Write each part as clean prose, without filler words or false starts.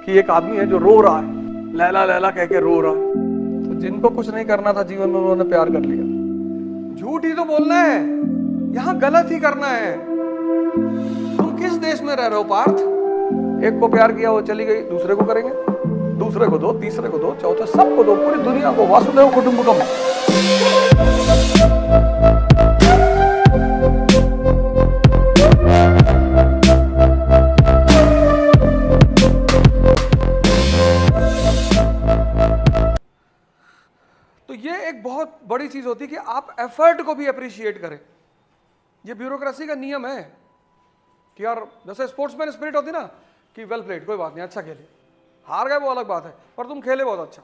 कि एक आदमी है जो रो रहा है, लैला लैला कह के रो रहा है। तो जिनको कुछ नहीं करना था जीवन में उन्होंने प्यार कर लिया। झूठ ही तो बोलना है, यहां गलत ही करना है। तुम किस देश में रह रहे हो पार्थ? एक को प्यार किया, वो चली गई, दूसरे को करेंगे, दूसरे को दो, तीसरे को दो, चौथे, सबको दो, पूरी दुनिया को। वासुदेव कुटुंबकम। तो ये एक बहुत बड़ी चीज होती है कि आप एफर्ट को भी अप्रिशिएट करें। ये ब्यूरोक्रेसी का नियम है कि यार, जैसे स्पोर्ट्समैन स्पिरिट होती ना कि वेल प्लेड, कोई बात नहीं, अच्छा खेले, हार गए वो अलग बात है, पर तुम खेले बहुत अच्छा।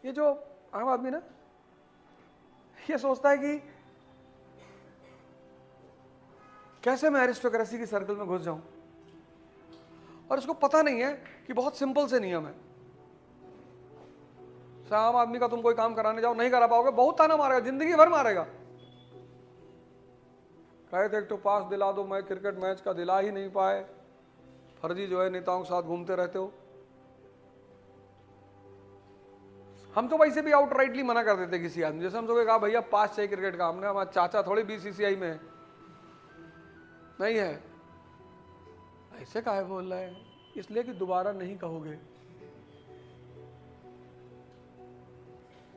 ये जो आम आदमी ना, ये सोचता है कि कैसे मैं एरिस्टोक्रेसी की सर्कल में घुस जाऊं, और इसको पता नहीं है कि बहुत सिंपल से नियम है। आम आदमी का तुम कोई काम कराने जाओ, नहीं करा पाओगे, बहुत ताना मारेगा, जिंदगी भर मारेगा। कहे थे तो पास दिला दो, मैं क्रिकेट मैच का दिला ही नहीं पाए, फर्जी जो है नेताओं के साथ घूमते रहते हो। हम तो वैसे भी आउटराइटली मना कर देते किसी आदमी, जैसे हम तो कहा भैया पास चाहिए क्रिकेट का, हमने हमारा चाचा थोड़ी बीसीसीआई में है, नहीं है, ऐसे काहे बोल रहे हैं? इसलिए कि दोबारा नहीं कहोगे।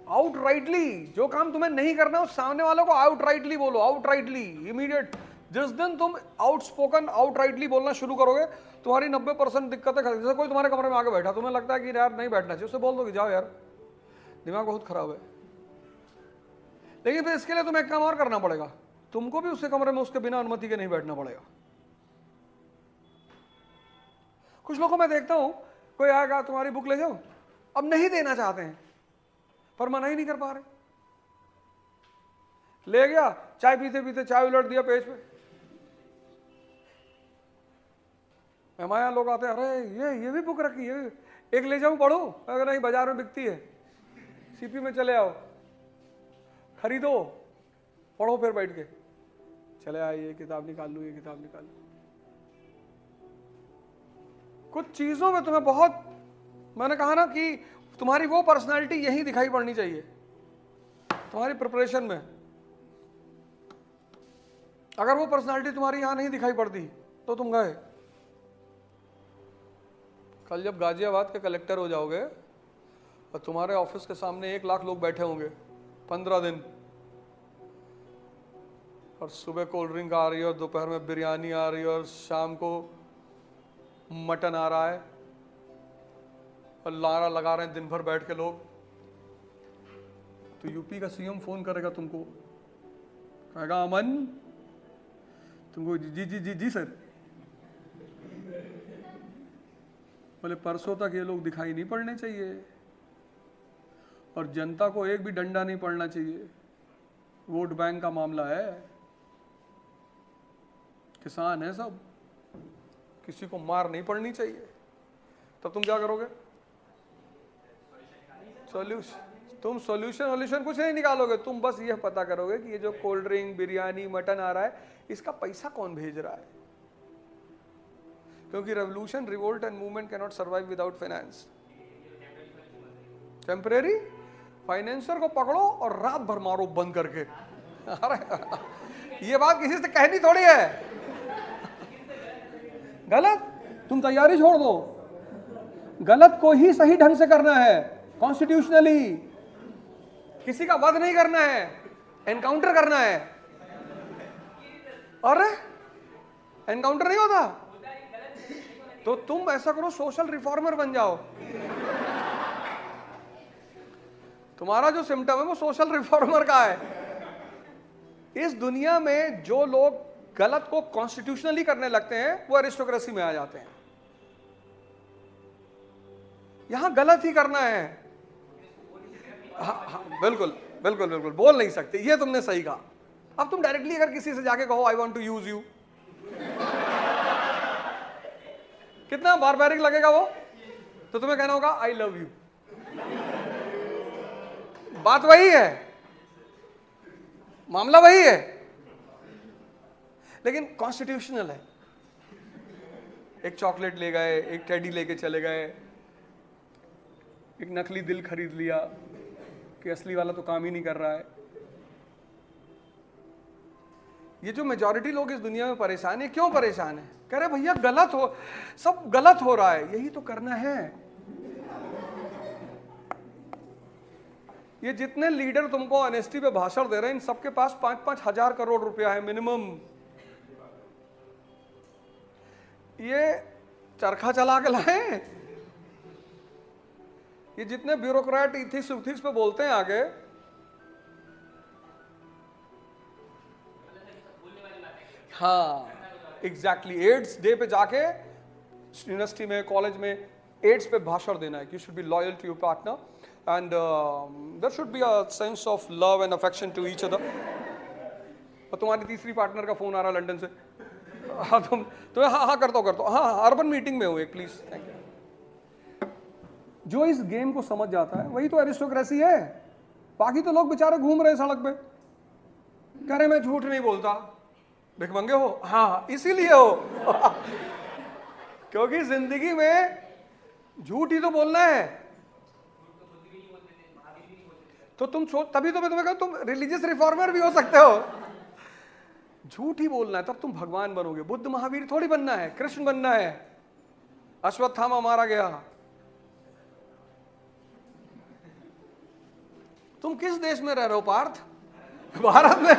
आउटराइटली जो काम तुम्हें नहीं करना है, उस सामने वालों को आउटराइटली बोलो, आउटराइटली, इमीडिएट। जिस दिन तुम आउटस्पोकन आउटराइटली बोलना शुरू करोगे, तुम्हारी 90% दिक्कतें खत्म। जैसे कोई तुम्हारे कमरे में आके बैठा, तुम्हें लगता है कि यार नहीं बैठना चाहिए, उससे बोल दो कि जाओ यार, दिमाग बहुत खराब है। लेकिन फिर इसके लिए तुम्हें एक काम और करना पड़ेगा, तुमको भी उसके कमरे में उसके बिना अनुमति के नहीं बैठना पड़ेगा। कुछ लोगों को मैं देखता हूं, कोई आएगा तुम्हारी बुक ले जाओ, अब नहीं देना चाहते हैं पर मना ही नहीं कर पा रहे। ले गया, चाय पीते पीते चाय उलट दिया पेज पे। हमारे यहां लोग आते हैं, अरे ये भी बुक रखी है, एक ले जाऊं पढ़ो, अगर नहीं बाजार में बिकती है, सीपी में चले आओ, खरीदो, पढ़ो, फिर बैठ के चले आए, ये किताब निकाल लूं, ये किताब निकाल लूं। कुछ चीजों में तुम्हें बहुत, मैंने कहा ना कि तुम्हारी वो पर्सनालिटी यहीं दिखाई पड़नी चाहिए, तुम्हारी प्रिपरेशन में। अगर वो पर्सनालिटी तुम्हारी यहां नहीं दिखाई पड़ती तो तुम गए। कल जब गाजियाबाद के कलेक्टर हो जाओगे और तुम्हारे ऑफिस के सामने 1 लाख लोग बैठे होंगे 15 दिन, और सुबह कोल्ड ड्रिंक आ रही है, और दोपहर में बिरयानी आ रही है, और शाम को मटन आ रहा है, और लारा लगा रहे हैं दिन भर बैठ के लोग, तो यूपी का सीएम फोन करेगा तुमको, कहेगा अमन, तुमको जी जी जी जी सर, बोले परसों तक ये लोग दिखाई नहीं पड़ने चाहिए, और जनता को एक भी डंडा नहीं पड़ना चाहिए, वोट बैंक का मामला है, किसान है सब, किसी को मार नहीं पड़नी चाहिए। तब तुम क्या करोगे? तुम सॉल्यूशन कुछ नहीं निकालोगे, तुम बस ये पता करोगे कि ये जो कोल्ड ड्रिंक, बिरयानी, मटन आ रहा है, इसका पैसा कौन भेज रहा है। क्योंकि revolution, revolt and movement can not survive without finance. Temporary financer को पकड़ो और रात भर मारो बंद करके। अरे ये बात किसी से कहनी थोड़ी है, गलत, तुम तैयारी छोड़ दो, गलत को ही सही ढंग से करना है, कॉन्स्टिट्यूशनली। किसी का वध नहीं करना है, एनकाउंटर करना है। अरे एनकाउंटर नहीं होता तो तुम ऐसा करो, सोशल रिफॉर्मर बन जाओ। तुम्हारा जो सिम्टम है वो सोशल रिफॉर्मर का है। इस दुनिया में जो लोग गलत को कॉन्स्टिट्यूशनली करने लगते हैं वो एरिस्टोक्रेसी में आ जाते हैं। यहां गलत ही करना है। हाँ, बिल्कुल बिल्कुल बिल्कुल, बोल नहीं सकते, ये तुमने सही कहा। अब तुम डायरेक्टली अगर किसी से जाके कहो I want to use you, कितना बारबैरिक लगेगा वो, तो तुम्हें कहना होगा आई लव यू। बात वही है, मामला वही है, लेकिन कॉन्स्टिट्यूशनल है। एक चॉकलेट ले गए, एक टेडी लेके चले गए, एक नकली दिल खरीद लिया कि असली वाला तो काम ही नहीं कर रहा है। ये जो मेजॉरिटी लोग इस दुनिया में परेशान है, क्यों परेशान है? कह रहे भैया गलत हो, सब गलत हो रहा है, यही तो करना है। ये जितने लीडर तुमको ऑनेस्टी पे भाषण दे रहे हैं, इन सबके पास 5-5 हजार करोड़ रुपया है मिनिमम। ये चरखा चला के लाए। ये जितने ब्यूरोक्रेट इथिक्स पे बोलते हैं आगे, हाँ एग्जैक्टली, एड्स डे पे जाके यूनिवर्सिटी में, कॉलेज में एड्स पे भाषण देना है कि you should be loyal to your partner and there should be a sense of love and affection to each other. और तुम्हारी तीसरी पार्टनर का फोन आ रहा है लंदन से, हाँ तुम्हें हाँ कर दो, हाँ अर्बन मीटिंग में हो एक, प्लीज थैंक यू। जो इस गेम को समझ जाता है वही तो एरिस्टोक्रेसी है। बाकी तो लोग बेचारे घूम रहे सड़क पे, कह रहे मैं झूठ नहीं बोलता। भिखमंगे हो? हाँ इसीलिए हो क्योंकि जिंदगी में झूठ ही तो बोलना है। तो तुम तभी तो मैं तुम्हें कहूं तुम रिलीजियस रिफॉर्मर भी हो सकते हो। झूठ ही बोलना है, तब तुम भगवान बनोगे। बुद्ध महावीर थोड़ी बनना है, कृष्ण बनना है। अश्वत्थामा मारा गया। तुम किस देश में रह रहे हो पार्थ? भारत में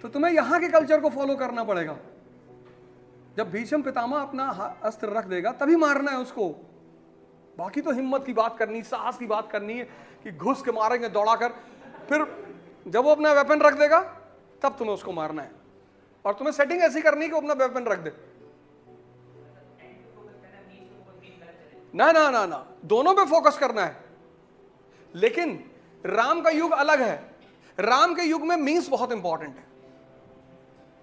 तो तुम्हें यहां के कल्चर को फॉलो करना पड़ेगा। जब भीष्म पितामह अपना अस्त्र रख देगा तभी मारना है उसको। बाकी तो हिम्मत की बात करनी, साहस की बात करनी है कि घुस के मारेंगे दौड़ाकर। फिर जब वो अपना वेपन रख देगा तब तुम्हें उसको मारना है। और तुम्हें सेटिंग ऐसी करनी है कि अपना वेपन रख दे। ना ना ना ना, दोनों पे फोकस करना है। लेकिन राम का युग अलग है। राम के युग में मीन्स बहुत इंपॉर्टेंट है,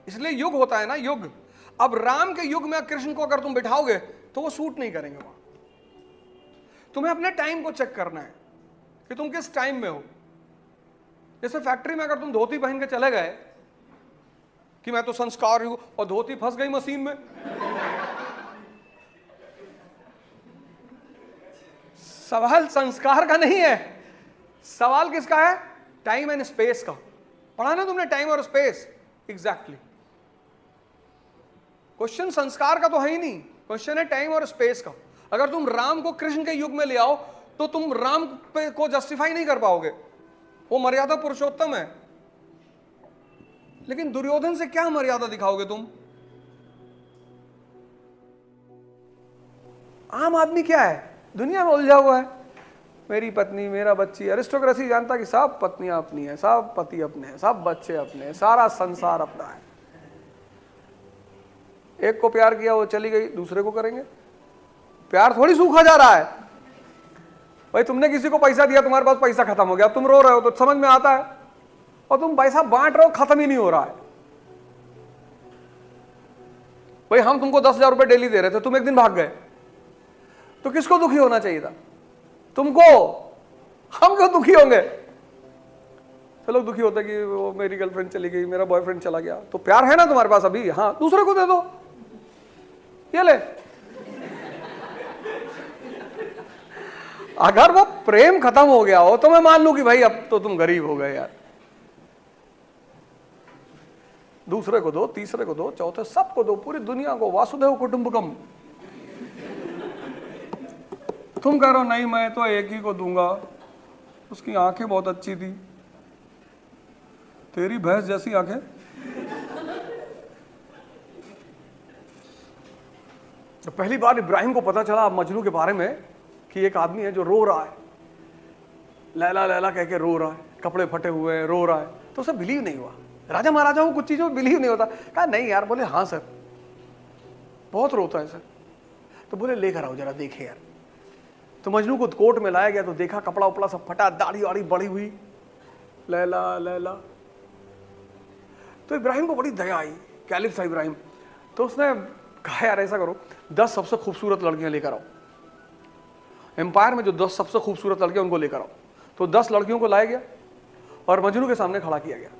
इसलिए युग होता है ना, युग। अब राम के युग में कृष्ण को अगर तुम बिठाओगे तो वो सूट नहीं करेंगे वहां। तुम्हें अपने टाइम को चेक करना है कि तुम किस टाइम में हो। जैसे फैक्ट्री में अगर तुम धोती पहन के चले गए कि मैं तो संस्कार हूं, और धोती फंस गई मशीन में, सवाल संस्कार का नहीं है, सवाल किसका है? टाइम एंड स्पेस का। पढ़ा ना तुमने टाइम और स्पेस? एग्जैक्टली। क्वेश्चन संस्कार का तो है ही नहीं, क्वेश्चन है टाइम और स्पेस का। अगर तुम राम को कृष्ण के युग में ले आओ तो तुम राम को जस्टिफाई नहीं कर पाओगे, वो मर्यादा पुरुषोत्तम है। लेकिन दुर्योधन से क्या मर्यादा दिखाओगे तुम? आम आदमी क्या है, दुनिया में उलझा हुआ है, मेरी पत्नी, मेरा बच्ची। एरिस्टोक्रेसी जानता कि सब पत्नियां अपनी है, सब पति अपने हैं, सब बच्चे अपने हैं, सारा संसार अपना है। एक को प्यार किया, वो चली गई, दूसरे को करेंगे। प्यार थोड़ी सूखा जा रहा है भाई। तुमने किसी को पैसा दिया, तुम्हारे पास पैसा खत्म हो गया, अब तुम रो रहे हो तो समझ में आता है, और तुम पैसा बांट रहे हो, खत्म ही नहीं हो रहा है। भाई हम तुमको 10,000 रुपए डेली दे रहे थे, तुम एक दिन भाग गए, तो किसको दुखी होना चाहिए था? तुमको। हम क्यों दुखी होंगे? तो लोग दुखी होते कि वो मेरी गर्लफ्रेंड चली गई, मेरा बॉयफ्रेंड चला गया। तो प्यार है ना तुम्हारे पास अभी? हाँ, दूसरे को दे दो, ये ले। अगर वो प्रेम खत्म हो गया हो तो मैं मान लूं कि भाई अब तो तुम गरीब हो गए यार। दूसरे को दो, तीसरे को दो, चौथे, सबको दो, पूरी दुनिया को। वासुदेव कुटुंबकम। तुम कह रहे हो नहीं मैं तो एक ही को दूंगा, उसकी आंखें बहुत अच्छी थी। तेरी भैंस जैसी आंखें। तो पहली बार इब्राहिम को पता चला मजनू के बारे में कि एक आदमी है जो रो रहा है, लैला लैला कह के रो रहा है, कपड़े फटे हुए रो रहा है। तो उसे बिलीव नहीं हुआ। राजा महाराजाओं को कुछ चीजों में बिलीव नहीं होता। कहा नहीं यार। बोले हाँ सर, बहुत रोता है सर। तो बोले लेकर आओ जरा देखे यार। तो मजनू को कोर्ट में लाया गया तो देखा कपड़ा उपड़ा सब फटा, दाढ़ी वाड़ी बड़ी हुई, लैला लैला। तो इब्राहिम को बड़ी दया आई, कैलिफ था इब्राहिम। तो उसने कहा यार ऐसा करो, 10 सबसे खूबसूरत लड़कियां लेकर आओ, एम्पायर में जो 10 सबसे खूबसूरत लड़कियां उनको लेकर आओ। तो 10 लड़कियों को लाया गया और मजनू के सामने खड़ा किया गया।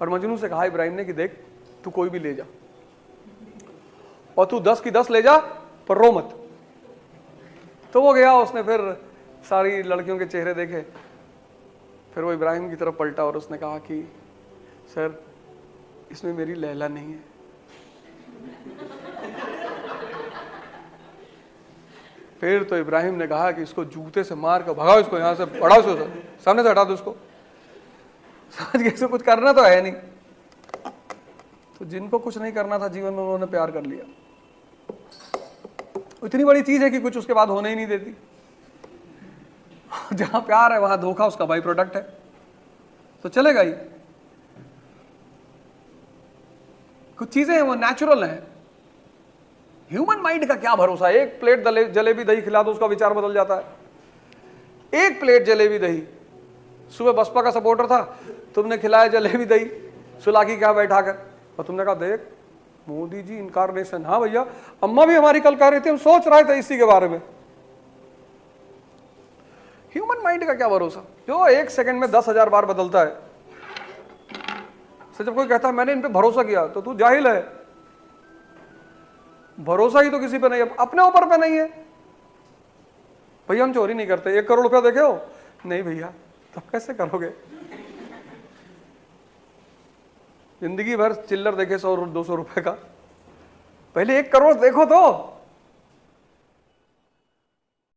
और मजनू से कहा इब्राहिम ने कि देख तू कोई भी ले जा, और तू 10 की 10 ले जा पर रो मत। तो वो गया, उसने फिर सारी लड़कियों के चेहरे देखे, फिर वो इब्राहिम की तरफ पलटा और उसने कहा कि सर इसमें मेरी लैला नहीं है। फिर तो इब्राहिम ने कहा कि इसको जूते से मार कर भगाओ, इसको यहाँ से पढ़ाओ, इसको सामने से हटा दो इसको। समझ गए, कुछ करना तो है नहीं। तो जिनको कुछ नहीं करना था जीवन में, उन्होंने प्यार कर लिया। इतनी बड़ी चीज है कि कुछ उसके बाद होने ही नहीं देती। जहां प्यार है वहां धोखा उसका बाई प्रोडक्ट है, तो चलेगा ही। कुछ चीजें हैं वो नेचुरल हैं। ह्यूमन माइंड का क्या भरोसा, एक प्लेट जलेबी दही खिला दो उसका विचार बदल जाता है। एक प्लेट जलेबी दही, सुबह बसपा का सपोर्टर था, तुमने खिलाया जलेबी दही, सुला की क्या बैठा कर, और तुमने कहा देख मोदी जी इनकारनेशन। हाँ भैया, अम्मा भी हमारी कल कह रही थी, हम सोच रहे थे इसी के बारे में। ह्यूमन माइंड का क्या भरोसा, जो एक सेकंड में 10,000 बार बदलता है। जब कोई कहता है मैंने इन पे भरोसा किया, तो तू जाहिल है। भरोसा ही तो किसी पे नहीं है, अपने ऊपर पे नहीं है। भैया हम चोरी नहीं करते, 1 करोड़ रुपया देखे हो? नहीं भैया, तब कैसे करोगे? जिंदगी भर चिल्लर देखे 100-200 रुपए का, पहले 1 करोड़ देखो तो।